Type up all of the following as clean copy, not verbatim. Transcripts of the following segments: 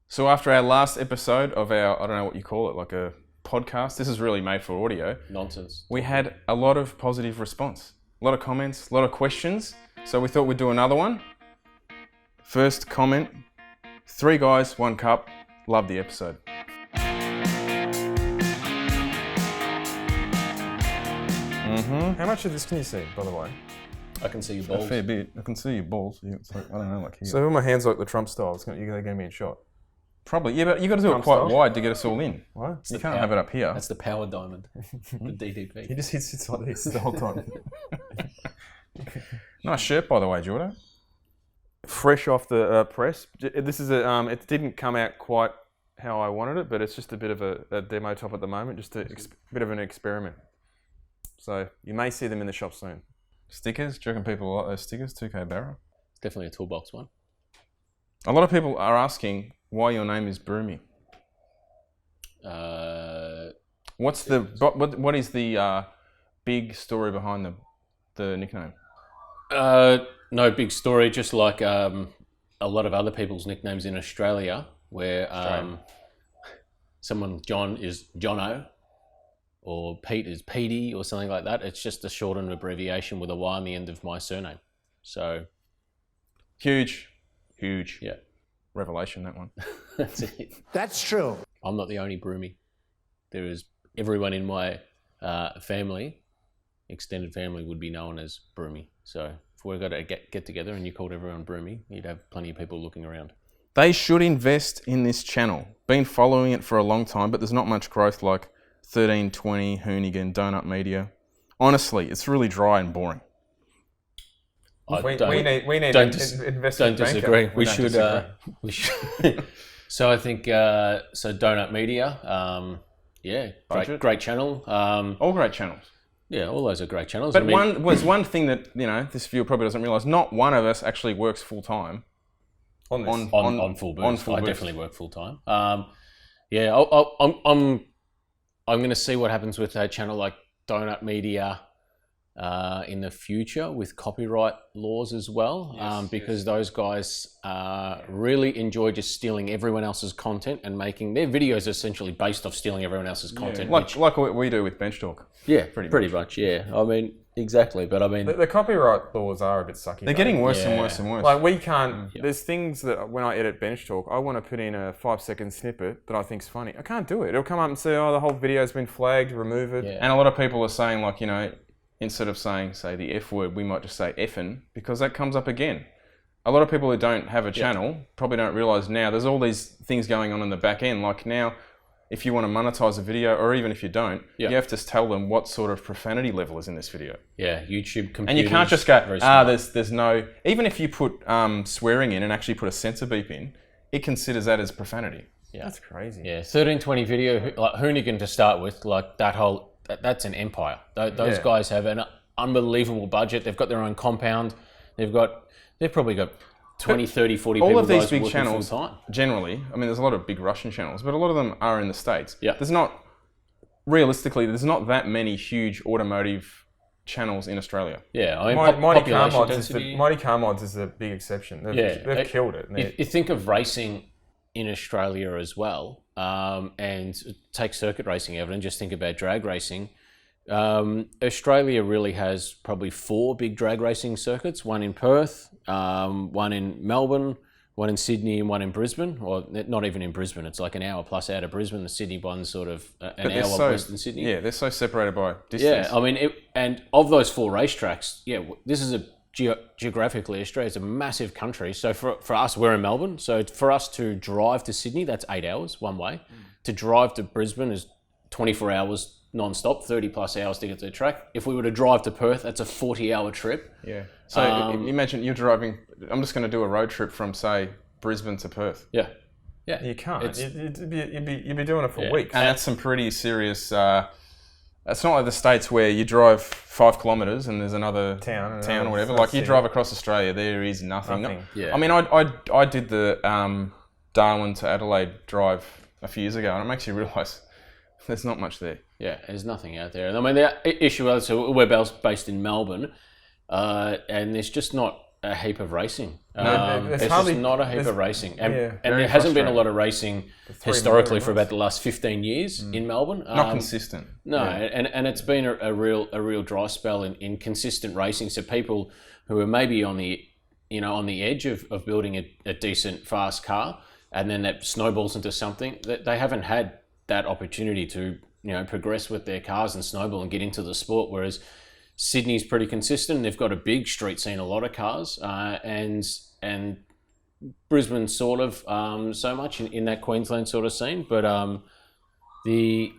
So after our last episode of our, I don't know what you call it, like a podcast, this is really made for audio. Nonsense. We had a lot of positive response, a lot of comments, a lot of questions. So we thought we'd do another one. First comment, 3 guys, 1 cup. Love the episode. How much of this can you see, by the way? I can see your A balls. fair bit. I can see your balls. It's like, I don't know, like here. So when my hands like the Trump style, you're going to give me a shot. Probably, yeah, but you got to do it Trump quite style? wide to get us all in. What? You can't have it up here. That's the power diamond, the DDP. He just sits like this the whole time. Nice shirt, by the way, Jordan. Fresh off the press. This is it didn't come out quite how I wanted it, but it's just a bit of a demo top at the moment, just a bit of an experiment. So you may see them in the shop soon. Stickers, do you reckon people like those stickers? 2K Barra. It's definitely a toolbox one. A lot of people are asking why your name is Broomy. What is the big story behind the nickname? No big story, just like a lot of other people's nicknames in Australia, where John is Jono, or Pete is Petey, or something like that. It's just a shortened abbreviation with a Y on the end of my surname. So Huge yeah, revelation, that one. that's it. That's true. I'm not the only Broomy. There is everyone in my family, extended family, would be known as Broomy. So if we're going to get together and you called everyone Broomy, you'd have plenty of people looking around. They should invest in this channel. Been following it for a long time, but there's not much growth like 1320, Hoonigan, Donut Media. Honestly, it's really dry and boring. We need don't investment disagree. banker. We don't should. disagree. We should. So I think so. Donut Media. Budget. Great channel. All great channels. Yeah, all those are great channels. But one thing that, this viewer probably doesn't realise, not one of us actually works full time. on this. on full boost. on full I boost. definitely work full time. I'm going to see what happens with a channel like Donut Media in the future with copyright laws as well, because those guys really enjoy just stealing everyone else's content and making their videos essentially based off stealing everyone else's content. Like what we do with Bench Talk. Yeah, pretty pretty much. Yeah, I mean, exactly. But I mean, The copyright laws are a bit sucky. They're though. getting worse and Yeah. worse and worse. Like we can't. There's things that when I edit Bench Talk, I want to put in a 5-second snippet that I think's funny. I can't do it. It'll come up and say, "Oh, the whole video's been flagged. Remove it." Yeah. And a lot of people are saying, like, instead of saying, say, the F word, we might just say effing, because that comes up again. A lot of people who don't have a channel probably don't realise now there's all these things going on in the back end. Like now, if you want to monetize a video, or even if you don't, you have to tell them what sort of profanity level is in this video. yeah, YouTube computers. And you can't just go, very smart. there's no... Even if you put swearing in and actually put a censor beep in, it considers that as profanity. Yeah. That's crazy. Yeah, 1320 video, like Hoonigan to start with, like that's an empire. Those guys have an unbelievable budget. They've got their own compound. They've probably got 20, 30, 40 All people of these guys big working channels, full time. generally, I mean, there's a lot of big Russian channels, but a lot of them are in the States. Yeah. Realistically, there's not that many huge automotive channels in Australia. Yeah, I mean, Mighty Car population Mods density. Mighty Car Mods is the big exception. They've killed it. If you think of racing in Australia as well, and take circuit racing out and just think about drag racing, Australia really has probably 4 big drag racing circuits, one in Perth, one in Melbourne, one in Sydney, and one in Brisbane, or not even in Brisbane. It's like an hour plus out of Brisbane. The Sydney one's sort of an hour west than Sydney. Yeah, they're so separated by distance. Yeah, I mean, and of those 4 racetracks, this is geographically, Australia is a massive country. So for us, we're in Melbourne. So for us to drive to Sydney, that's 8 hours one way. To drive to Brisbane is 24 hours non-stop, 30 plus hours to get to the track. If we were to drive to Perth, that's a 40-hour trip. Yeah. So imagine you're driving, I'm just going to do a road trip from, say, Brisbane to Perth. Yeah. You can't. You'd be doing it for weeks. And that's some pretty serious... it's not like the States where you drive 5 kilometres and there's another town or whatever. Like you drive across Australia, there is nothing. Yeah. I mean, I did the Darwin to Adelaide drive a few years ago, and it makes you realise there's not much there. Yeah, there's nothing out there. And I mean, the issue is, so we're based in Melbourne, and there's just not a heap of racing. it's It's hardly- just not a heap there's- of racing. And, yeah, and very there hasn't been a frustrating. lot of racing historically for about the last 15 years in Melbourne. Not consistent. No, and it's been a real dry spell in consistent racing. So people who are maybe on the edge of building a decent fast car, and then that snowballs into something that they haven't had that opportunity to progress with their cars and snowball and get into the sport. Whereas Sydney's pretty consistent. They've got a big street scene, a lot of cars, and Brisbane sort of so much in that Queensland sort of scene. But the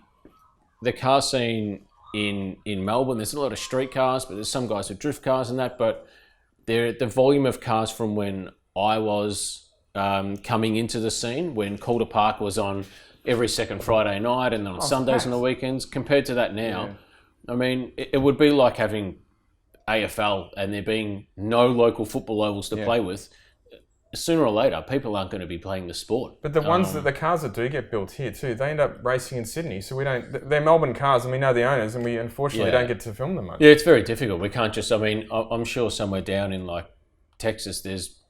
car scene in Melbourne, there's a lot of street cars, but there's some guys with drift cars and that. But the volume of cars from when I was coming into the scene, when Calder Park was on every second Friday night and then on Sundays and the weekends, compared to that now, I mean, it would be like having AFL and there being no local football ovals to play with. Sooner or later, people aren't going to be playing the sport. But the ones the cars that do get built here too, they end up racing in Sydney. So we don't. They're Melbourne cars, and we know the owners, and we unfortunately don't get to film them much. Yeah, it's very difficult. We can't just. I mean, I'm sure somewhere down in like Texas, there's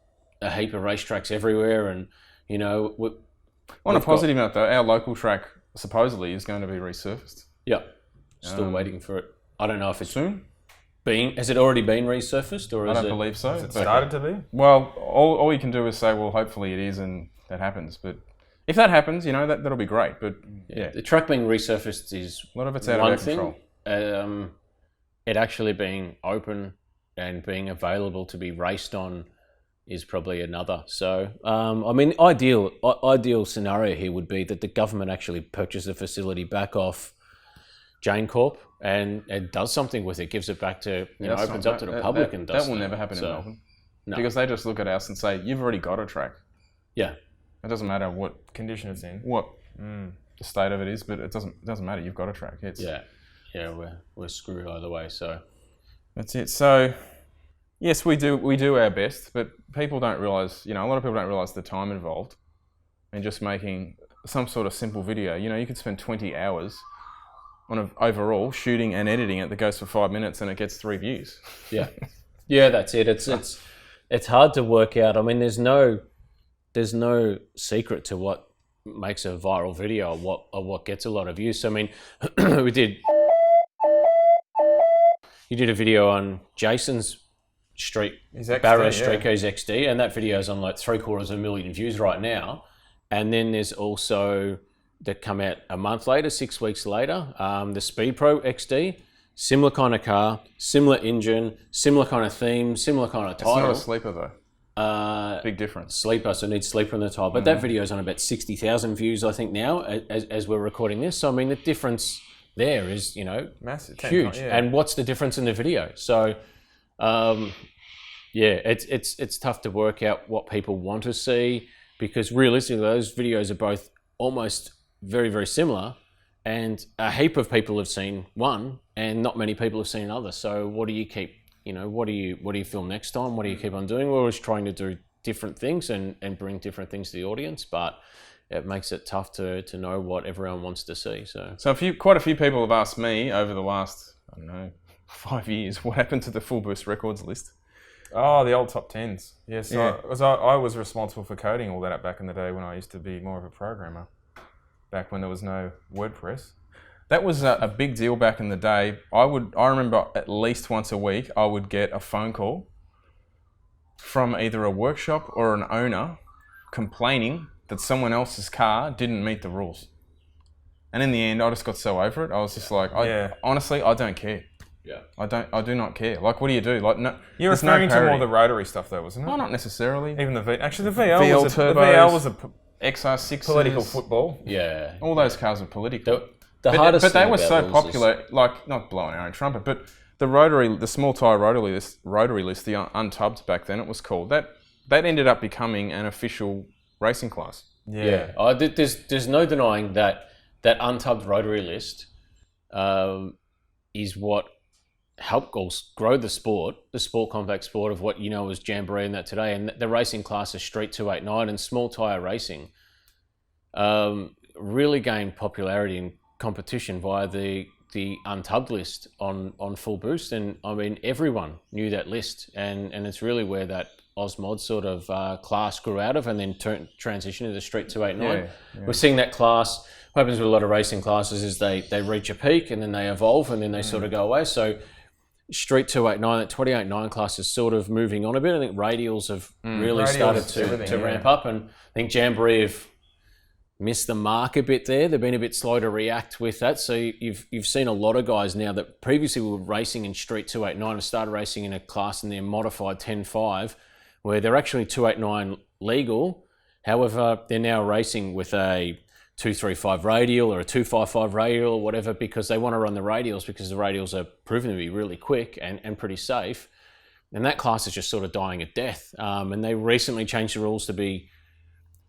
a heap of racetracks everywhere, and On a positive note, though, our local track supposedly is going to be resurfaced yeah, still waiting for it. I don't know if it's soon. has it already been resurfaced, or I is don't it? believe so. Has it but- started to be? Well, all you can do is say, well, hopefully it is, and that happens. But if that happens, that'll be great. But yeah, The track being resurfaced is a lot of it's out of one our thing. control. It actually being open and being available to be raced on is probably another. So, I mean, ideal scenario here would be that the government actually purchases the facility back off Jane Corp and does something with it, gives it back to, That's opens not- up to the that- public that- and does that will that. never happen in So, Melbourne no. because they just look at us and say, "You've already got a track." Yeah. It doesn't matter what Condition it's in. the state of it is, but it doesn't matter. You've got a track. Yeah, we're screwed either way. So, That's it. So, yes, we do our best, but people don't realise, a lot of people don't realise the time involved in just making some sort of simple video. You could spend 20 hours on overall shooting and editing it that goes for 5 minutes and it gets 3 views. yeah. Yeah, that's it. It's hard to work out. I mean, there's no secret to what makes a viral video or what gets a lot of views. So, I mean, you did a video on Jason's street, His XD, Barrows yeah. Street Co's XD, and that video's on like 750,000 views right now. And then there's also that come out a month later, 6 weeks later, the Speed Pro XD, similar kind of car, similar engine, similar kind of theme, similar kind of It's not title. a sleeper though. Big difference. Sleeper, so it needs sleeper in the title. But that video's on about 60,000 views, I think, now as we're recording this. So I mean, the difference there is, Massive. huge. Yeah. And what's the difference in the video? So, it's tough to work out what people want to see because realistically, those videos are both almost very, very similar, and a heap of people have seen one, and not many people have seen another. So, what do you keep? What do you film next time? What do you keep on doing? We're always trying to do different things and bring different things to the audience, but it makes it tough to know what everyone wants to see. So Quite a few people have asked me over the last, 5 years, what happened to the Full Boost Records list? Oh, the old top 10s. Yes, Yeah. I was responsible for coding all that up back in the day when I used to be more of a programmer. Back when there was no WordPress. That was a big deal back in the day. I remember at least once a week, I would get a phone call from either a workshop or an owner complaining that someone else's car didn't meet the rules. And in the end, I just got so over it. I was just like, honestly, I don't care. yeah, I do not care. Like, what do you do? Like, no. You're there's referring no to more parity. the rotary stuff though, wasn't it? Well, not necessarily. Even the actually the VL VL was the turbos. VL was a XR6s. political football. yeah. All those cars were political. The But hardest they thing were about so those popular, like, not blowing our own trumpet, but the small tyre rotary list, the untubbed back then it was called, that ended up becoming an official racing class. Yeah, there's no denying that untubbed rotary list is what helped grow the sport compact sport of what as Jamboree and that today, and the racing class is Street 289 and small tyre racing really gained popularity and competition via the the untubbed list on Full Boost, and I mean everyone knew that list, and it's really where that Osmod sort of class grew out of, and then transitioned to the Street 289. We're seeing that class. What happens with a lot of racing classes is they reach a peak and then they evolve and then they sort of go away. So Street 289, that 289 class is sort of moving on a bit. I think radials have really started to ramp up, and I think Jamboree have missed the mark a bit there. They've been a bit slow to react with that. So you've seen a lot of guys now that previously were racing in Street 289 have started racing in a class in their modified 10.5, where they're actually 289 legal. However, they're now racing with a 235 radial or a 255 radial or whatever, because they want to run the radials, because the radials are proven to be really quick and pretty safe. And that class is just sort of dying a death. And they recently changed the rules to be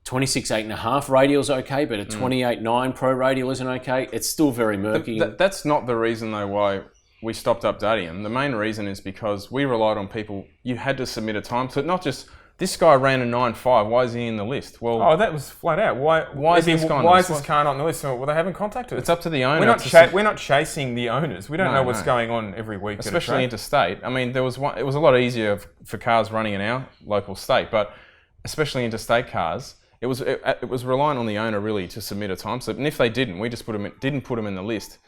26 8.5 radial's okay, but a 28.9 pro radial isn't okay. It's still very murky. That's not the reason though why we stopped updating them. The main reason is because we relied on people. You had to submit a time, so not just this guy ran a 9.5. Why is he in the list? Well, that was flat out. Why is this car not on the list? Well, they haven't contacted us. It's up to the owner. We're not chasing the owners. We don't know what's going on every week. Especially interstate. I mean, it was a lot easier for cars running in our local state, but especially interstate cars, it was relying on the owner really to submit a time slip. And if they didn't, we just didn't put them in the list.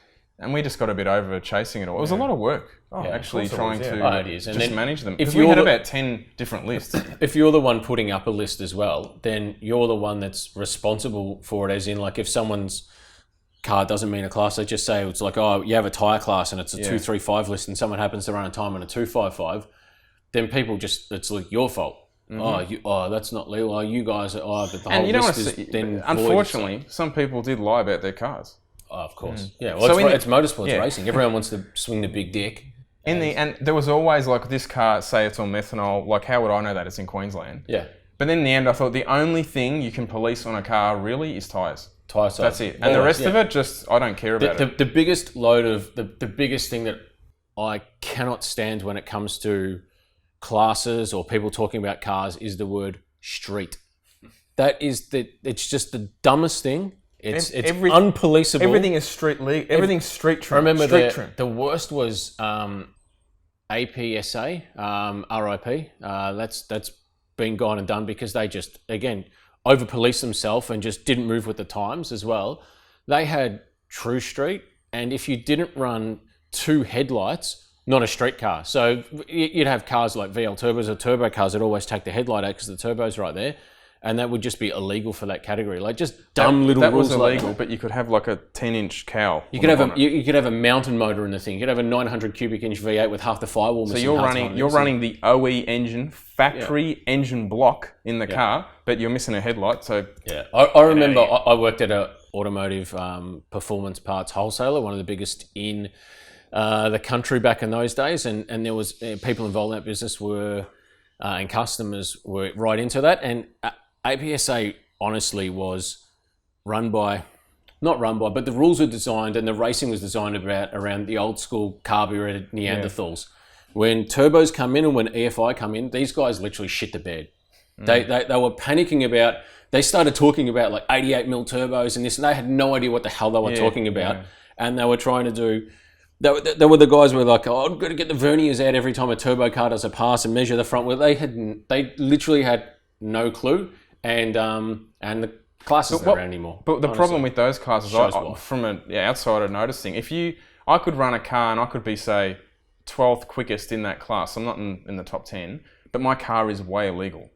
And we just got a bit over chasing it all. It was a lot of work, actually trying to just manage them. Because we had about 10 different lists. If you're the one putting up a list as well, then you're the one that's responsible for it, as in, like, if someone's car doesn't meet a class, they just say it's like, oh, you have a tyre class and it's a 235 list and someone happens to run a time on a 255, then people just, it's like your fault. Mm-hmm. That's not legal. Oh, you guys are, but the whole list is then unfortunately, some people did lie about their cars. Oh, of course. Yeah, well, it's motorsports racing. Everyone wants to swing the big dick. And there was always, like, this car, say it's on methanol, like, how would I know that it's in Queensland? Yeah. But then in the end, I thought the only thing you can police on a car really is tyres. Tyre size. That's it. And the rest of it, just, I don't care about it. The biggest load of, the biggest thing that I cannot stand when it comes to classes or people talking about cars is the word street. That is it's just the dumbest thing. It's unpoliceable. Everything is street legal. Everything's street trim. I remember the worst was APSA, RIP. That's been gone and done because they just, again, over-policed themselves and just didn't move with the times as well. They had True Street, and if you didn't run 2 headlights, not a street car. So you'd have cars like VL turbos or turbo cars that always take the headlight out because the turbo's right there. And that would just be illegal for that category, like just dumb little rules. That was illegal, but you could have like a 10-inch cowl. You could have a mountain motor in the thing. You could have a 900 cubic inch V8 with half the firewall missing. So you're running the OE engine, factory engine block in the car, but you're missing a headlight. So I remember I worked at a automotive performance parts wholesaler, one of the biggest in the country back in those days, and there was people involved in that business were and customers were right into that, and APSA honestly was not run by, but the rules were designed and the racing was designed around the old school carbureted Neanderthals. When turbos come in and when EFI come in, these guys literally shit the bed. They were panicking about, they started talking about like 88mm turbos and this, and they had no idea what the hell they were talking about. And they were trying to do, they were the guys who were like, oh, I've got to get the verniers out every time a turbo car does a pass and measure the front wheel. They literally had no clue. And the classes aren't around anymore. But the problem with those classes, from an outsider noticing, I could run a car and I could be, say, 12th quickest in that class. I'm not in the top 10, but my car is way illegal.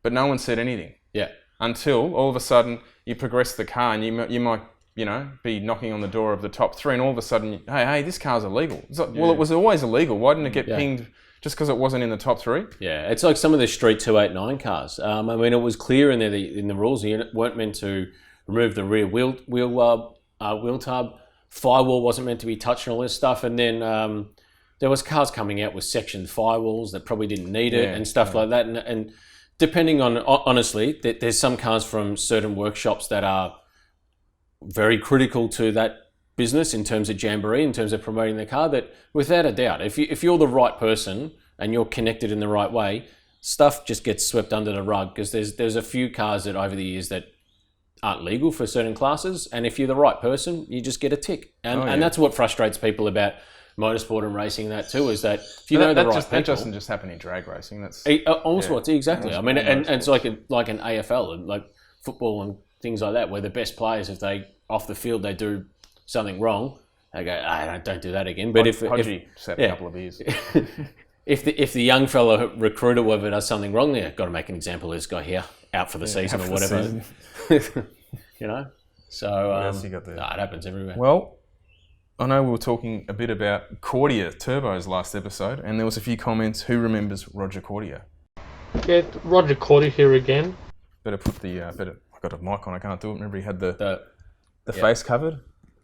But no one said anything. Yeah. Until all of a sudden you progress the car and you might be knocking on the door of the top 3, and all of a sudden, hey, this car's illegal. It's like, well, it was always illegal. Why didn't it get pinged? Just because it wasn't in the top 3? Yeah, it's like some of the Street 289 cars. I mean, it was clear in there in the rules you weren't meant to remove the rear wheel tub. Firewall wasn't meant to be touched and all this stuff. And then there was cars coming out with sectioned firewalls that probably didn't need it and stuff like that. And depending on, honestly, there's some cars from certain workshops that are very critical to that business in terms of Jamboree, in terms of promoting the car, that without a doubt, if you're the right person and you're connected in the right way, stuff just gets swept under the rug, because there's a few cars that over the years that aren't legal for certain classes, and if you're the right person, you just get a tick. And that's what frustrates people about motorsport and racing. That too is that if you know the right people, that doesn't just happen in drag racing. That's all sports, exactly. I mean, and it's like an AFL and like football and things like that, where the best players, if they off the field they do something wrong, they go, don't do that again. But if set a couple of years. If the young fellow recruiter, whoever does something wrong, they've got to make an example of this guy here, out for the season or whatever. You know? So, it happens everywhere. Well, I know we were talking a bit about Cordia turbos last episode, and there was a few comments. Who remembers Roger Cordia? Yeah, Roger Cordia here again. Better put the... I got a mic on, I can't do it. Remember he had the face covered?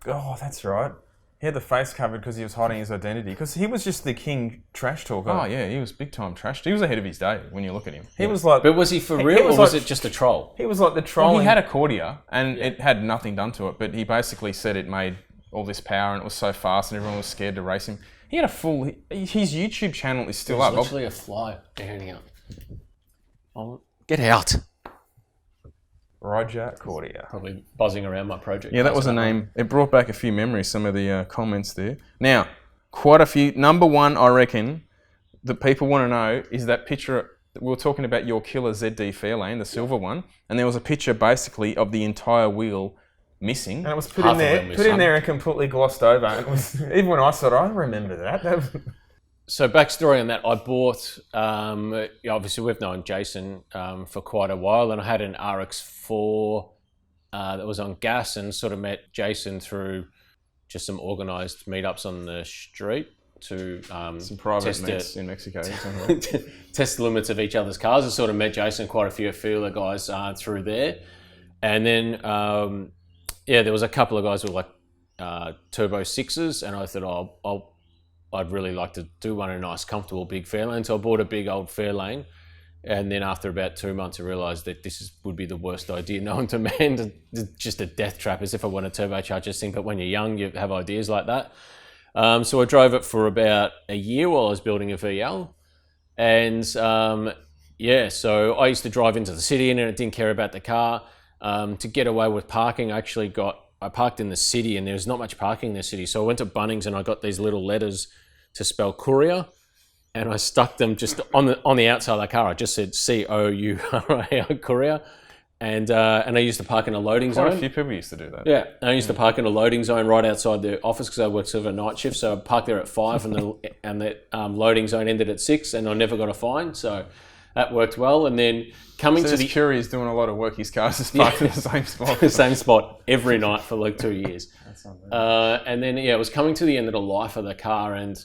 Oh, that's right. He had the face covered because he was hiding his identity. Because he was just the king trash talker. Oh, yeah, he was big time trash. He was ahead of his day when you look at him. He was like... But was he for real or was it just a troll? He was like the troll. Well, he had a Cordia and it had nothing done to it, but he basically said it made all this power and it was so fast and everyone was scared to race him. He had a full... His YouTube channel is still up. Literally a fly burning out. Get out. Roger Cordia. Probably buzzing around my project. Yeah, that was a name. It brought back a few memories, some of the comments there. Now, quite a few. Number one, I reckon, that people want to know is that picture. We were talking about your killer ZD Fairlane, the silver one, and there was a picture basically of the entire wheel missing. And it was put in there and completely glossed over. It was, even when I saw it, I remember that. So backstory on that, I bought, obviously we've known Jason for quite a while, and I had an RX-4 that was on gas and sort of met Jason through just some organised meetups on the street to some private meets in Mexico. Test the limits of each other's cars. I sort of met Jason, quite a few of the guys through there. And then, there was a couple of guys who were like Turbo 6s, and I thought, I'd really like to do one in a nice, comfortable, big Fairlane. So I bought a big old Fairlane. And then after about 2 months, I realised that would be the worst idea known to man. Just a death trap, as if I want to turbocharge this thing. But when you're young, you have ideas like that. So I drove it for about a year while I was building a VL. And so I used to drive into the city and I didn't care about the car. To get away with parking, I parked in the city and there's not much parking in the city. So I went to Bunnings and I got these little letters to spell courier, and I stuck them just on the outside of the car. I just said COURIER, courier, and I used to park in a loading zone. Quite a few people used to do that. Yeah, I used to park in a loading zone right outside the office because I worked sort of a night shift. So I parked there at 5, and the loading zone ended at 6, and I never got a fine. So that worked well. And then Curie's doing a lot of work. His car's just parked in the same spot. The same spot every night for like 2 years. That's unbelievable. And then it was coming to the end of the life of the car, and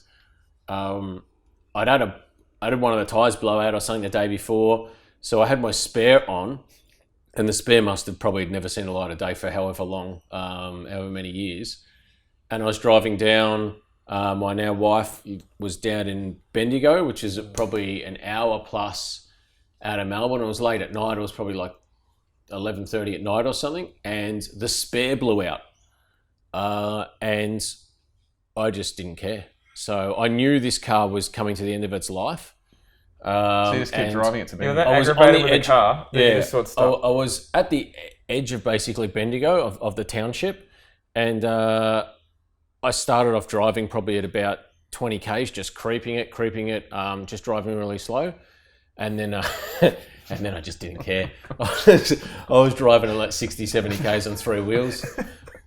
I had one of the tyres blow out or something the day before, so I had my spare on, and the spare must have probably never seen the light of day for however long, however many years. And I was driving down. My now wife was down in Bendigo, which is probably an hour plus out of Melbourne. It was late at night. It was probably like 11:30 at night or something, and the spare blew out. And I just didn't care. So I knew this car was coming to the end of its life. So you just kept driving it to Bendigo? I was on the edge. Car, yeah, I was at the edge of basically Bendigo, of the township. And I started off driving probably at about 20 Ks, just creeping it, just driving really slow. And then I just didn't care. I was driving at like 60, 70 Ks on 3 wheels.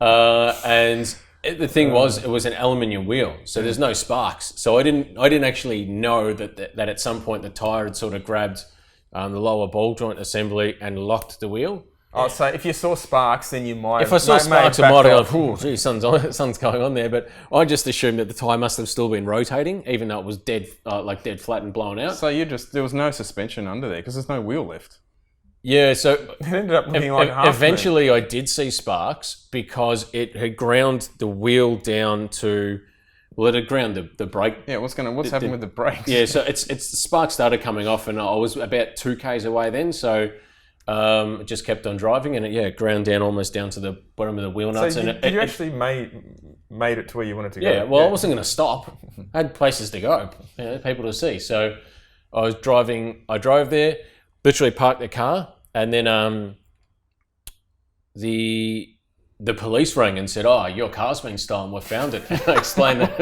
And the thing was, it was an aluminium wheel, so there's no sparks. So I didn't actually know that at some point the tyre had sort of grabbed the lower ball joint assembly and locked the wheel. Oh, so if you saw sparks, then you might. If I saw sparks, I might have gone, "Oh, gee, something's going on there." But I just assumed that the tyre must have still been rotating, even though it was dead flat and blown out. So there was no suspension under there because there's no wheel lift. Yeah, so it ended up looking like eventually I did see sparks because it had ground the wheel down to, well, it had ground the brake. Yeah, what's happening with the brakes? Yeah, so it's the sparks started coming off, and I was about 2 Ks away then, so just kept on driving, and it ground down almost down to the bottom of the wheel nuts. So did you actually made it to where you wanted to go? Yeah, well, I wasn't going to stop. I had places to go, people to see. So I drove there, literally parked the car, and then the police rang and said, "Oh, your car's been stolen. We found it." And I explained that.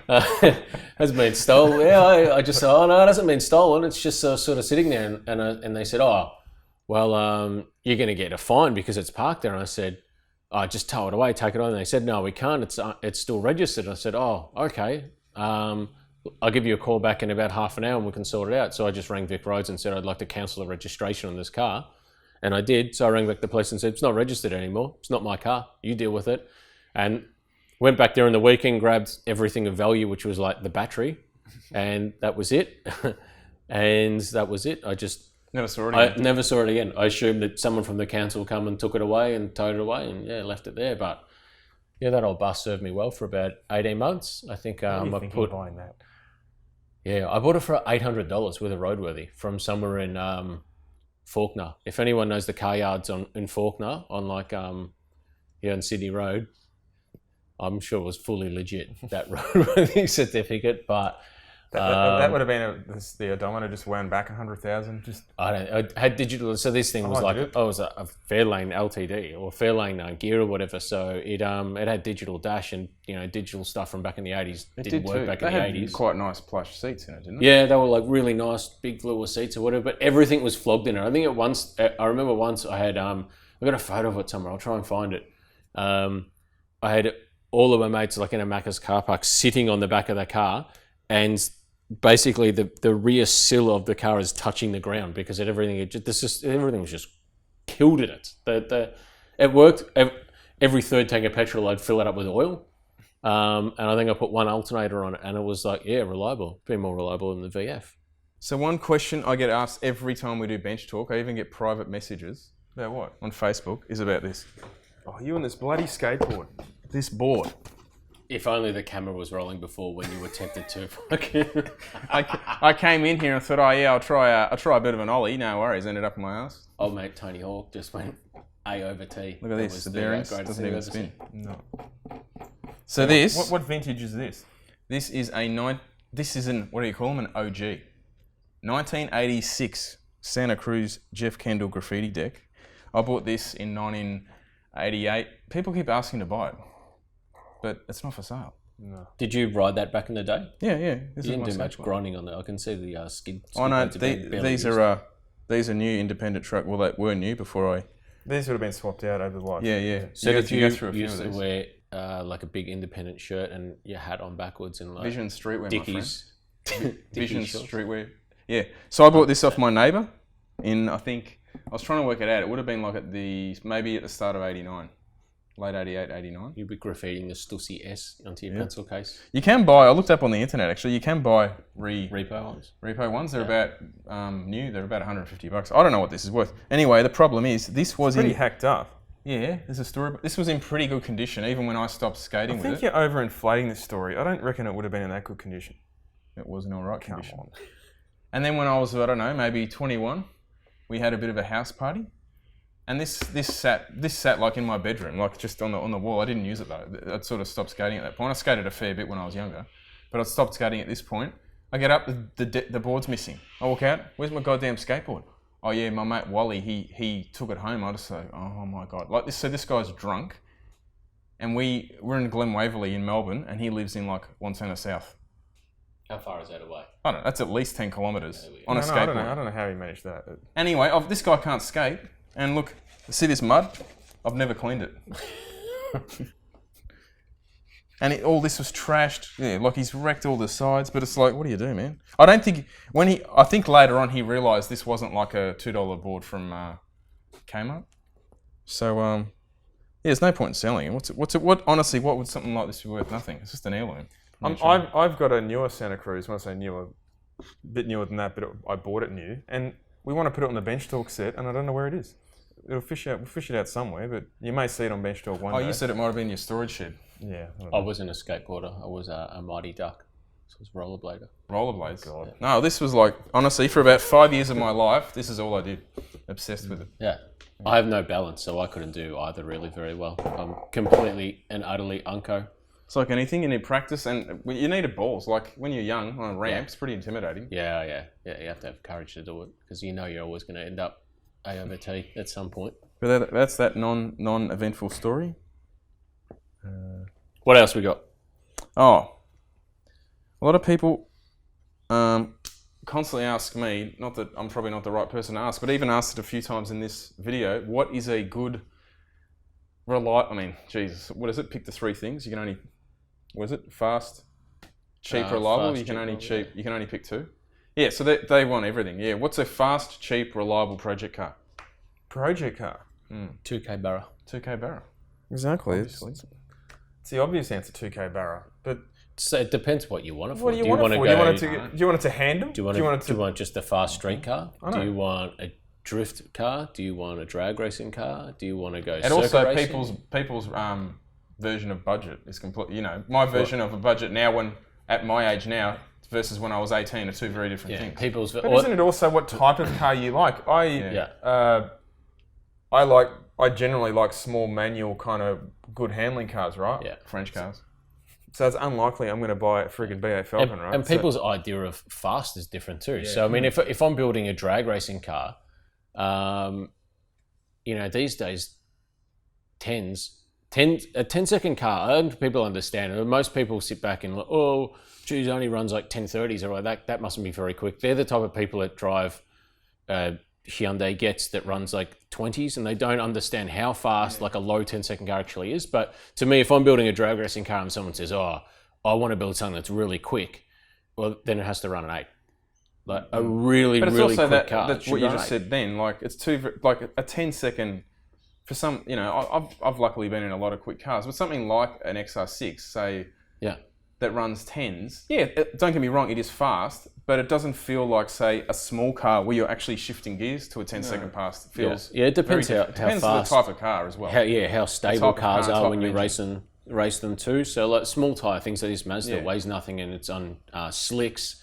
I said, "Has been stolen." Yeah, I just said, "Oh no, it hasn't been stolen. It's just sort of sitting there." And they said, "Oh, well, you're going to get a fine because it's parked there." And I said, "Oh, just tow it away, take it on." And they said, "No, we can't. It's still registered." And I said, "Oh, okay. I'll give you a call back in about half an hour and we can sort it out." So I just rang Vic Roads and said, "I'd like to cancel the registration on this car." And I did. So I rang back the police and said, "It's not registered anymore. It's not my car. You deal with it." And went back there in the weekend, grabbed everything of value, which was like the battery. And that was it. And that was it. I just... Never saw it I again. never saw it again. I assumed that someone from the council come and took it away and towed it away and left it there. But yeah, that old bus served me well for about 18 months. I think I put... buying that? Yeah, I bought it for $800 with a roadworthy from somewhere in Fawkner. If anyone knows the car yards in Fawkner, on here on Sydney Road, I'm sure it was fully legit, that roadworthy certificate. But That would have been the odometer just wound back 100,000. Just I had digital. So this thing was it was a Fairlane LTD or Fairlane gear or whatever. So it had digital dash and digital stuff from back in the 80s. It didn't did work too. back They in the had 80s. quite nice plush seats in it, didn't it? Yeah, they were like really nice, big velour seats or whatever. But everything was flogged in it. I think I remember once I had I got a photo of it somewhere. I'll try and find it. I had all of my mates like in a Macca's car park sitting on the back of the car, and basically the rear sill of the car is touching the ground because everything was just killed in it. It worked. Every third tank of petrol I'd fill it up with oil. And I think I put one alternator on it and it was like, reliable. Been more reliable than the VF. So one question I get asked every time we do bench talk, I even get private messages about what? on Facebook, is about this. Oh, you and this bloody skateboard. This board. If only the camera was rolling before when you were tempted to. I came in here and thought, I'll try a bit of an ollie. No worries. Ended up in my ass. Old mate Tony Hawk just went A over T. Look at That this. was The the bearings greatest doesn't thing even I've ever spin. seen. No. So this What vintage is this? this is an what do you call them? An OG. 1986 Santa Cruz Jeff Kendall graffiti deck. I bought this in 1988. People keep asking to buy it, but it's not for sale. No. Did you ride that back in the day? Yeah. This You is didn't my do much skateboard. grinding on that. I can see the skid. Oh no, pads have been barely these used. are new independent truck. Well, they were new before I. These would have been swapped out over the life. Yeah. So you did go you through a few used of to these. wear like a big independent shirt and your hat on backwards and like Vision Streetwear, Dickies? Vision Dickies shorts? Streetwear. Yeah. So I bought this off my neighbour in, I think, I was trying to work it out. It would have been like maybe at the start of 89. Late 88, 89. You'd be graffitiing the Stussy S onto your pencil case. You can buy, I looked up on the internet actually, you can buy Repo ones. repo ones. They're about new, they're about $150. I don't know what this is worth. Anyway, the problem is, this was Pretty in... hacked up. Yeah, there's a story. This was in pretty good condition, even when I stopped skating I with think it. you're overinflating this story. I don't reckon it would have been in that good condition. It was in all right Come condition. on. And then when I was, I don't know, maybe 21, we had a bit of a house party. And this sat like in my bedroom, like just on the wall. I didn't use it though. I'd sort of stopped skating at that point. I skated a fair bit when I was younger, but I'd stopped skating at this point. I get up, the board's missing. I walk out, where's my goddamn skateboard? Oh yeah, my mate Wally, he took it home. I just say, oh my God. Like this, so this guy's drunk, and we're in Glen Waverley in Melbourne, and he lives in like Wonsanna South. How far is that away? I don't know, that's at least 10 kilometres on a No, skateboard. I don't know how he managed that. Anyway, this guy can't skate, and look, see this mud? I've never cleaned it. And all this was trashed. Yeah, like he's wrecked all the sides, but it's like, what do you do, man? I don't think I think later on he realised this wasn't like a $2 board from Kmart. So yeah, there's no point in selling it. What honestly, what would something like this be worth? Nothing. It's just an heirloom. I've got a newer Santa Cruz. When I say newer, a bit newer than that, but I bought it new, and we want to put it on the Bench Talk set, and I don't know where it is. We'll fish it out somewhere, but you may see it on Bench Talk one day. Oh, you said it might have been your storage shed. Yeah. I wasn't a skateboarder. I was a Mighty Duck. So I was a rollerblader. Rollerblades. Oh, God. No, this was like, honestly, for about 5 years of my life, this is all I did. Obsessed with it. Yeah. I have no balance, so I couldn't do either really very well. I'm completely and utterly unco. It's like anything, you need practice and you need a balls. Like when you're young on a ramp, it's pretty intimidating. Yeah. You have to have courage to do it because you know you're always going to end up A over T at some point. But that's that non-eventful story. What else we got? Oh, a lot of people constantly ask me, not that I'm probably not the right person to ask, but even asked it a few times in this video, what is a good Jesus, what is it? Pick the three things. You can only, what is it? Fast, cheap, reliable. Fast, You can cheap, only reliable, You can only pick two. Yeah, so they want everything. Yeah, what's a fast, cheap, reliable project car? Project car. 2K Barra. 2K Barra. Exactly. Obviously. It's the obvious answer, 2K Barra. But So it depends what you want it for. what do you want it for? Do you want it to handle? Do you want just a fast street car? Do you want a drift car? Do you want a drag racing car? Do you want to go And circuit also racing? people's version of budget is completely, my version of a budget now when, at my age now, versus when I was 18 are two very different things. People's But isn't it also what type of car you like? I generally like small manual kind of good handling cars, right? Yeah. French cars. So it's unlikely I'm going to buy a friggin' B8 Falcon, right? And people's idea of fast is different too. So I mean, if I'm building a drag racing car, these days, a 10-second car, and people understand it. Most people sit back and look, geez, it only runs like 1030s or like that mustn't be very quick. They're the type of people that drive Hyundai Getz that runs like 20s, and they don't understand how fast like a low 10-second car actually is. But to me, if I'm building a drag racing car and someone says, I want to build something that's really quick, well, then it has to run an 8. Like a really, But it's really also quick car. that's should what you run just 8. said then. Like it's like a 10-second for some. I've luckily been in a lot of quick cars, but something like an XR6, say, that runs 10s. Yeah, don't get me wrong, it is fast, but it doesn't feel like, say, a small car where you're actually shifting gears to a 10-second pass. It feels it depends very how different. Depends fast. on the type of car as well. How stable type of cars car, are type when of you engine. race them too. So like small tyre things like this Mazda Yeah. weighs nothing and it's on slicks,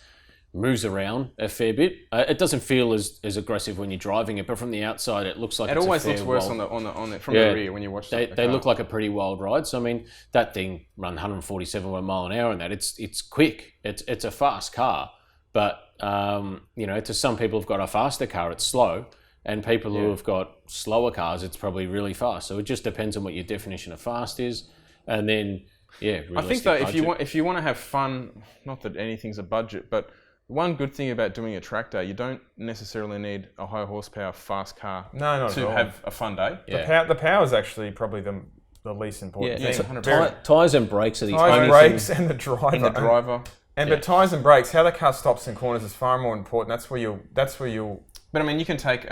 moves around a fair bit. It doesn't feel as aggressive when you're driving it, but from the outside it looks like It it's always a fair looks worse wild- on the from the rear when you watch They the look like a pretty wild ride. So I mean, that thing run 147 mile an hour, and that it's quick. It's a fast car, but to some people who've got a faster car, it's slow, and people who have got slower cars, it's probably really fast. So it just depends on what your definition of fast is, and then I think though, if you want to have fun, not that anything's a budget, but one good thing about doing a track day, you don't necessarily need a high horsepower fast car not to at all. have a fun day. The power is actually probably the least important Yeah, thing. 100%. Tyres and brakes are the Tyres, only brakes, thing. and the driver. And the driver. But tyres and brakes, how the car stops in corners is far more important. That's where you'll. But I mean, you can take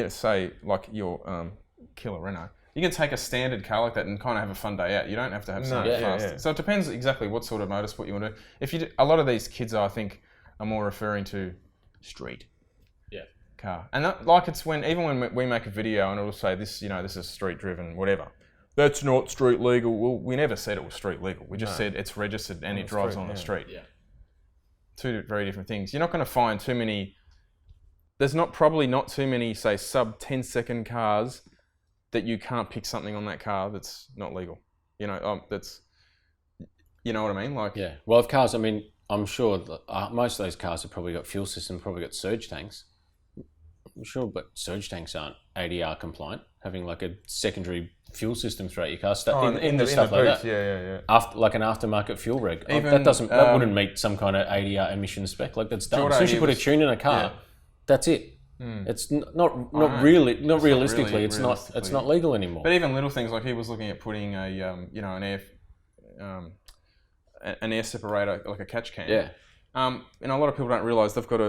say like your Killer Renault. You can take a standard car like that and kind of have a fun day out. You don't have to have something fast. yeah. So it depends exactly what sort of motorsport you want to do. If you do, a lot of these kids, I think, are more referring to street car, and that, like it's even when we make a video and it'll say this, this is street driven, whatever. That's not street legal. Well, we never said it was street legal. We just said it's registered and it drives on the street. Yeah. Two very different things. You're not going to find too many. There's probably not too many, say, sub 10-second cars that you can't pick something on that car that's not legal. That's, you know what I mean? Like, Yeah. Well, if cars, I mean, I'm sure that, most of those cars have probably got fuel systems, probably got surge tanks. I'm sure, but surge tanks aren't ADR compliant. Having like a secondary fuel system throughout your car, In the stuff like boots, that. yeah. After, like an aftermarket fuel reg, Even, that wouldn't meet some kind of ADR emission spec. Like that's done. Jordan, As soon as you it put a was- tune in a car, that's it. It's not realistically, it's not legal anymore. But even little things like he was looking at putting an air separator, like a catch can. Yeah. And a lot of people don't realise they've got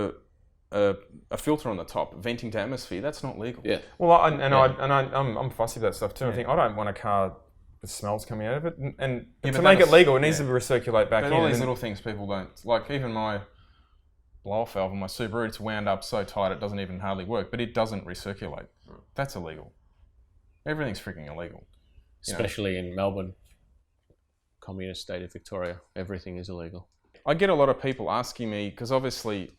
a filter on the top, venting to atmosphere. That's not legal. Yeah. Well, I'm fussy with that stuff too. I think I don't want a car with smells coming out of it, and but to make it that's- legal, it needs to recirculate back But in. all these and- little things people don't like. Even my blow-off valve on my Subaru, it's wound up so tight it doesn't even hardly work, but it doesn't recirculate. That's illegal. Everything's freaking illegal. Especially in Melbourne, communist state of Victoria, everything is illegal. I get a lot of people asking me, because obviously,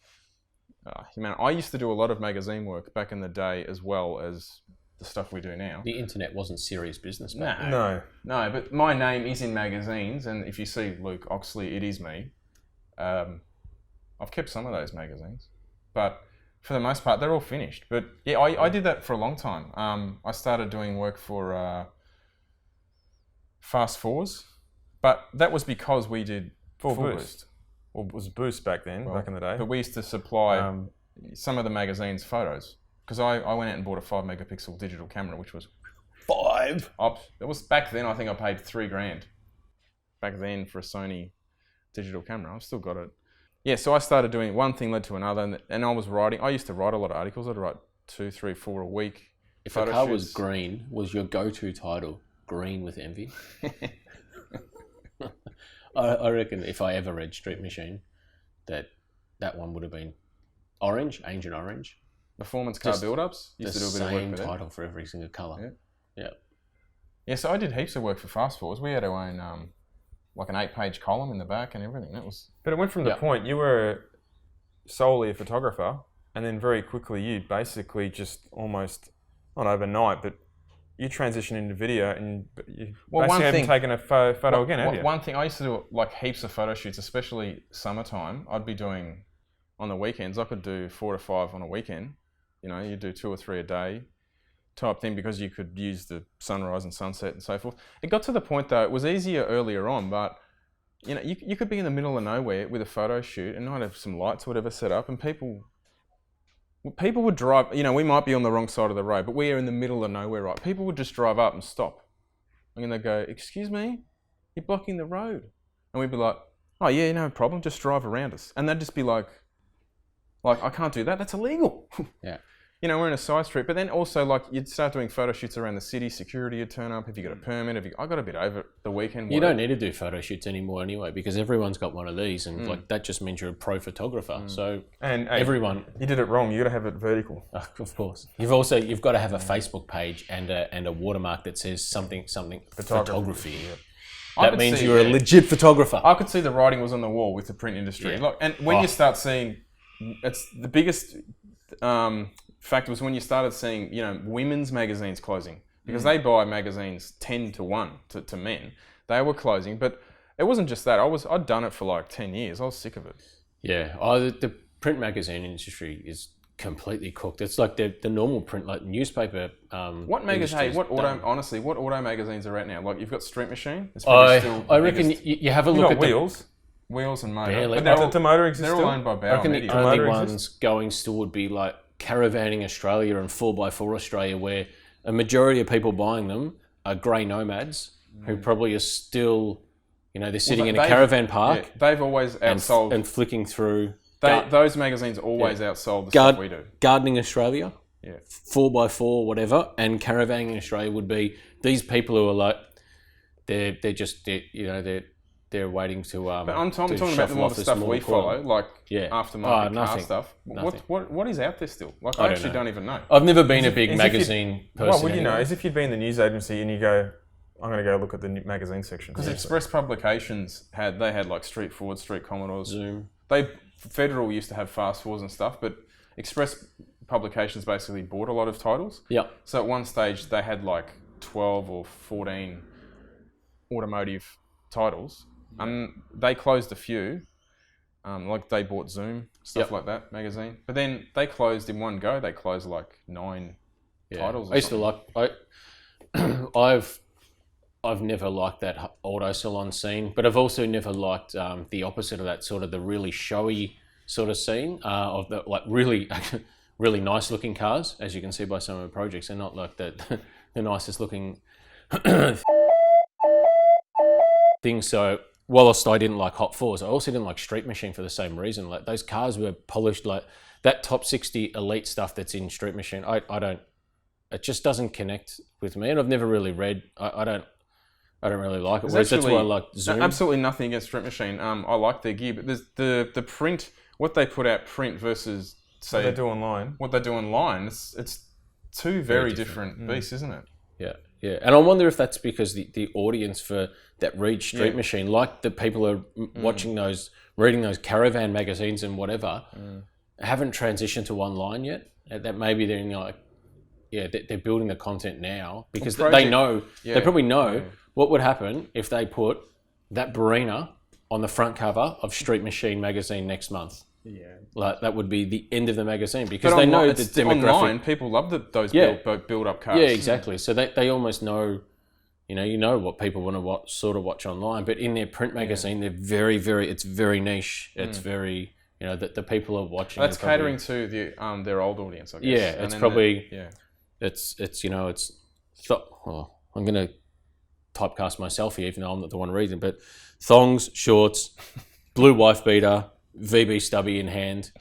I used to do a lot of magazine work back in the day as well as the stuff we do now. The internet wasn't serious business back then. No. No, but my name is in magazines, and if you see Luke Oxley, it is me. I've kept some of those magazines, but for the most part, they're all finished. But yeah, I did that for a long time. I started doing work for Fast Fours, but that was because we did Full Full Boost. Boost. Or it was Boost back then, back in the day. But we used to supply some of the magazine's photos because I went out and bought a 5 megapixel digital camera, which was 5. It was back then. I think I paid $3,000 back then for a Sony digital camera. I've still got it. Yeah, so I started doing one thing led to another, and I was writing. I used to write a lot of articles. I'd write 2, 3, 4 a week. If a car was green, was your go-to title Green with Envy? I reckon if I ever read Street Machine, that one would have been Orange, Ancient Orange. Performance car Just build-ups. The Used to do a bit of work same with them. title for every single colour. Yeah. Yeah, so I did heaps of work for Fast Fours. We had our own, like an 8-page column in the back and everything. That was... But it went from the point you were solely a photographer, and then very quickly you basically just almost, not overnight, but you transitioned into video, and you basically haven't taken a photo again, have you? One thing, I used to do like heaps of photo shoots, especially summertime. I'd be doing, on the weekends, I could do 4 to 5 on a weekend. You know, you do 2 or 3 a day type thing because you could use the sunrise and sunset and so forth. It got to the point though, it was easier earlier on, but you know, you could be in the middle of nowhere with a photo shoot and not have some lights or whatever set up, and people would drive, you know, we might be on the wrong side of the road, but we are in the middle of nowhere, right? People would just drive up and stop. And they'd go, "Excuse me, you're blocking the road." And we'd be like, "Oh yeah, no problem, just drive around us." And they'd just be like, I can't do that, that's illegal. Yeah. You know, we're in a side street, but then also like you'd start doing photo shoots around the city, security would turn up, if you got a permit, I got a bit over the weekend. You don't need to do photo shoots anymore anyway, because everyone's got one of these, and like that just means you're a pro photographer. So And everyone, you did it wrong. You got to have it vertical. of course, you've got to have a Facebook page and a watermark that says something photography. That means you're a legit photographer. I could see the writing was on the wall with the print industry. Yeah. Like, and when you start seeing, it's the biggest fact was when you started seeing, you know, women's magazines closing, because they buy magazines 10 to 1 to men. They were closing, but it wasn't just that. I'd done it for like 10 years. I was sick of it. Yeah. The print magazine industry is completely cooked. It's like the normal print, like newspaper. What magazine? Hey, industry's what done. auto? Honestly, what auto magazines are out now? Like you've got Street Machine. It's probably still I the reckon biggest. you have a You look got at Wheels. Wheels and Motor. Barely. But they're Does the motor exist they're all still? owned by I Bauer reckon the Media. only Motor ones exists? going still would be like Caravanning Australia and 4x4 Australia, where a majority of people buying them are grey nomads who probably are still, you know, they're sitting in a caravan park Yeah, they've always outsold. and flicking through those magazines always outsold the stuff we do. Gardening Australia, Yeah. 4x4, whatever, and Caravanning Australia would be these people who are like, they're waiting to. But I'm talking to about shuffle more off of the the stuff small we corner. follow, like aftermarket car nothing. stuff. Nothing. What is out there still? Like I don't actually know. don't even know. I've never been a big as if magazine person. What would you know? anyway. As if you'd be in the news agency and you go, "I'm going to go look at the magazine section." Because Express Publications had like Street Ford, Street Commodores. Zoom. Federal used to have Fast Fours and stuff, but Express Publications basically bought a lot of titles. Yeah. So at one stage they had like 12 or 14 automotive titles, and they closed a few. Like they bought Zoom, stuff like that, magazine. But then they closed in one go. They closed like 9 titles. I used to like. I've never liked that auto salon scene, but I've also never liked the opposite of that, sort of the really showy sort of scene of the like really really nice looking cars, as you can see by some of the projects. They're not like the nicest looking things. So whilst I didn't like Hot Fours, I also didn't like Street Machine for the same reason. Like those cars were polished, like that top 60 elite stuff that's in Street Machine. I don't. It just doesn't connect with me, and I've never really read. I don't really like it. Whereas that's why I like Zoom. Absolutely nothing against Street Machine. I like their gear, but there's the print, what they put out print versus say what they do online. What they do online. It's two very different beasts, isn't it? Yeah, and I wonder if that's because the audience for that read Street Machine, like the people who are watching those, reading those caravan magazines and whatever, haven't transitioned to online yet. That maybe they're in like, they're building the content now because they know, they probably know what would happen if they put that Barina on the front cover of Street Machine magazine next month. Yeah. Like that would be the end of the magazine because But they online, know the it's demographic. online, people love those Yeah. build-up cars. Yeah, exactly. So they almost know, you know what people want to watch online. But in their print magazine, they're it's very niche. It's very, that the people are watching. That's are probably- catering to their old audience, I guess. Yeah, And it's then probably yeah. I'm going to typecast myself here, even though I'm not the one reading. But thongs, shorts, blue wife beater, VB stubby in hand,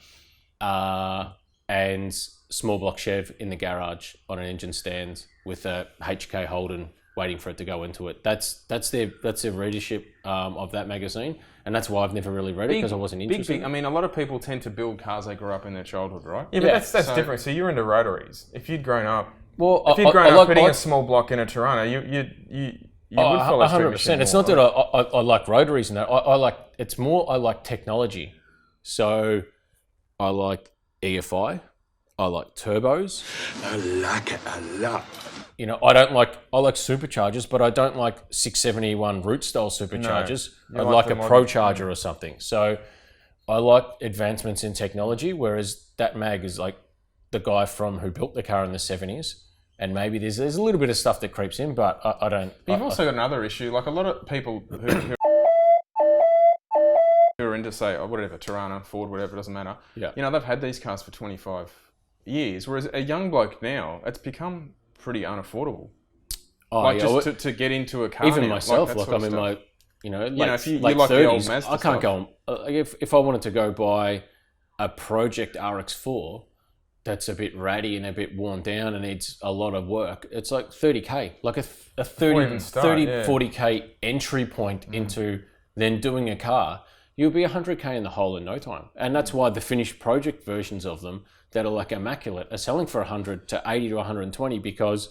and small block Chev in the garage on an engine stand with a HK Holden waiting for it to go into it. That's their readership of that magazine, and that's why I've never really read it because I wasn't interested. I mean, a lot of people tend to build cars they grew up in their childhood, right? Yeah, but Yeah, that's different. So you're into rotaries. If you'd grown up, Well, if you'd grown up putting a small block in a Tirana, you would follow street 100%. machine It's more, not that right? I like rotaries and that. I like technology. So I like EFI. I like turbos. I like it a lot. I like superchargers, but I don't like 671 root style superchargers. you I like like the a modern- pro charger or something. So I like advancements in technology, whereas that mag is like the guy who built the car in the 70s. And maybe there's a little bit of stuff that creeps in, but I don't. But you've also got another issue. Like a lot of people who are into, say, whatever, Tirana, Ford, whatever, doesn't matter. Yeah. They've had these cars for 25 years, whereas a young bloke now, it's become pretty unaffordable. To get into a car even now, myself, that like sort I'm of in stuff. my, if you late like the old 30s, Mazda I can't stuff. go on. If I wanted to go buy a Project RX4 that's a bit ratty and a bit worn down and needs a lot of work, it's like 30k, like a 40k entry point into then doing a car. You'll be 100k in the hole in no time. And that's why the finished project versions of them that are like immaculate are selling for 100 to 80 to 120 because,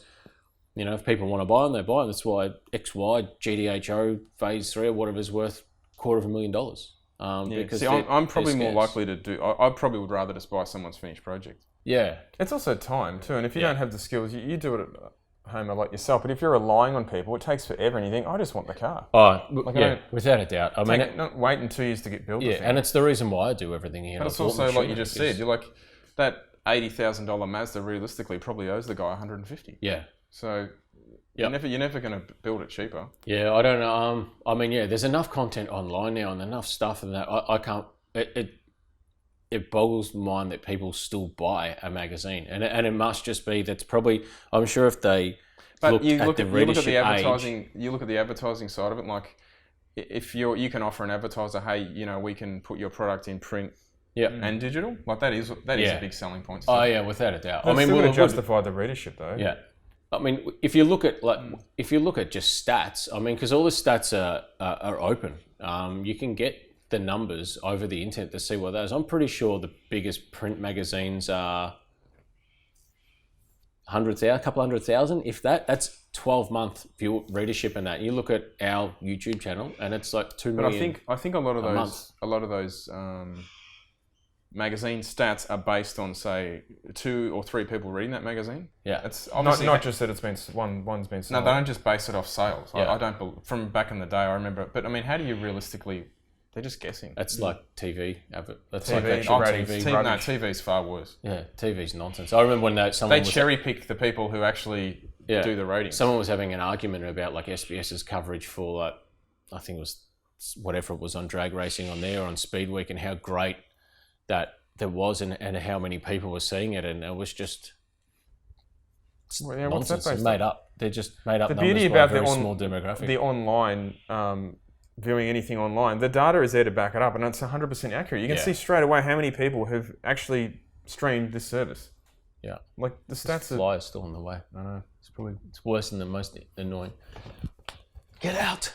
if people want to buy them, they buy them. That's why XY, GDHO, Phase 3 or whatever is worth $250,000. Because I'm probably they're more scarce. likely to do, I probably would rather just buy someone's finished project. Yeah. It's also time too, and if you don't have the skills, you do it at home a lot yourself. But if you're relying on people, it takes forever, and you think, I just want the car. Oh, I yeah, don't- without a doubt. I mean, Not waiting 2 years to get built. yeah, and it's the reason why I do everything here. But it's also, like you just said, you're like, that $80,000 Mazda realistically probably owes the guy 150. Yeah. So Yep. you're never going to build it cheaper. Yeah, I don't know. I mean, yeah, there's enough content online now and enough stuff and that I can't. It boggles the mind that people still buy a magazine, and it must just be that's probably. I'm sure if they But you at look the at the readership advertising. age, You look at the advertising side of it. Like, if you can offer an advertiser, hey, we can put your product in print yeah. and digital. Like that is Yeah. a big selling point. Oh yeah, without a doubt. I mean, would justify the readership though. Yeah. I mean, if you look at just stats, I mean, because all the stats are open. You can get the numbers over the internet to see what those. I'm pretty sure the biggest print magazines are 100,000, a couple 100,000, if that. That's 12-month readership and that. You look at our YouTube channel, and it's like 2 But million. I think a lot of month. those magazine stats are based on, say, 2 or 3 people reading that magazine. Yeah. It's Not obviously just that it's been one's been No, sold. they don't just base it off sales. Yeah. I don't. From back in the day, I remember. But I mean, how do you realistically? They're just guessing. That's like TV. That's TV, like actual ratings, TV. No, rubbish. TV's far worse. Yeah, TV's nonsense. I remember when someone They was cherry pick the people who actually do the ratings. Someone was having an argument about like SBS's coverage for like, I think it was whatever it was on drag racing on there, on Speed Week, and how great that there was and how many people were seeing it, and it was just Well, yeah, what's that nonsense. based Made on? up. They're just made up The numbers beauty by about a very the small demographic. the online viewing anything online, the data is there to back it up, and it's 100% accurate. You can Yeah. see straight away how many people have actually streamed this service. yeah, Like the stats are. fly is still in the way. I know. It's worse than the most annoying. Get out.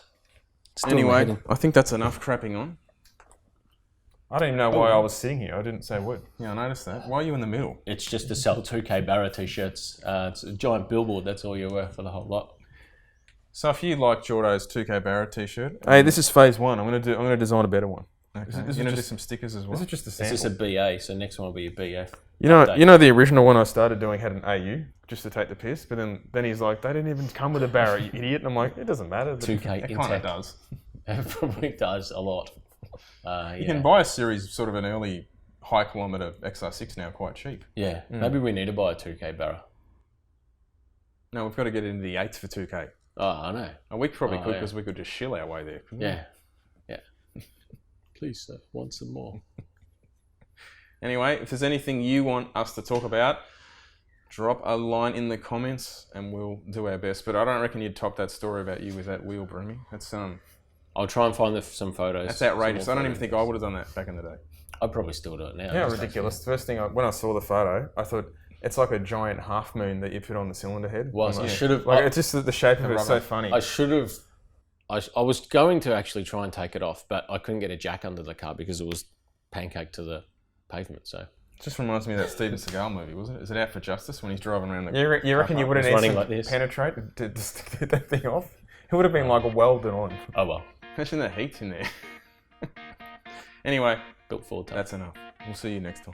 Anyway, I think that's enough crapping on. I don't even know why I was sitting here. I didn't say a word. Yeah, I noticed that. Why are you in the middle? It's just to sell 2K Barra t-shirts. It's a giant billboard. That's all you're worth for the whole lot. So if you like Jordo's 2K Barrett t-shirt, Hey, this is phase one. I'm gonna design a better one. okay. This is you're gonna do just- some stickers as well. This is just a It's sample. just a BA, so next one will be a BF. You know, update. the original one I started doing had an AU just to take the piss, but then he's like, they didn't even come with a barra, you idiot. And I'm like, it doesn't matter. 2K It kind of Intech. does. It probably does a lot. You can buy a series, sort of an early high kilometre XR6 now quite cheap. Yeah, maybe we need to buy a 2K Barra. No, we've got to get into the 8s for 2K. Oh, I know. And we probably could yeah. because we could just shill our way there. couldn't we? Yeah, yeah. Please, sir, want some more? Anyway, if there's anything you want us to talk about, drop a line in the comments and we'll do our best. But I don't reckon you'd top that story about you with that wheel, Broomy. That's I'll try and find some photos. That's outrageous. Some I more don't even photos. think I would have done that back in the day. I'd probably still do it now. How ridiculous. First thing, when I saw the photo, I thought, it's like a giant half moon that you put on the cylinder head. Was I'm I like, should have. Like, it's just the shape of it's so rubber. funny. I should have. I was going to actually try and take it off, but I couldn't get a jack under the car because it was pancaked to the pavement. So It just reminds me of that Steven Seagal movie, wasn't it? Is it Out for Justice when he's driving around the... You reckon you wouldn't He's running easily like this. penetrate to just get that thing off? It would have been like a welded on. oh well, Imagine the heat in there. Anyway, built Ford. that's enough. We'll see you next time.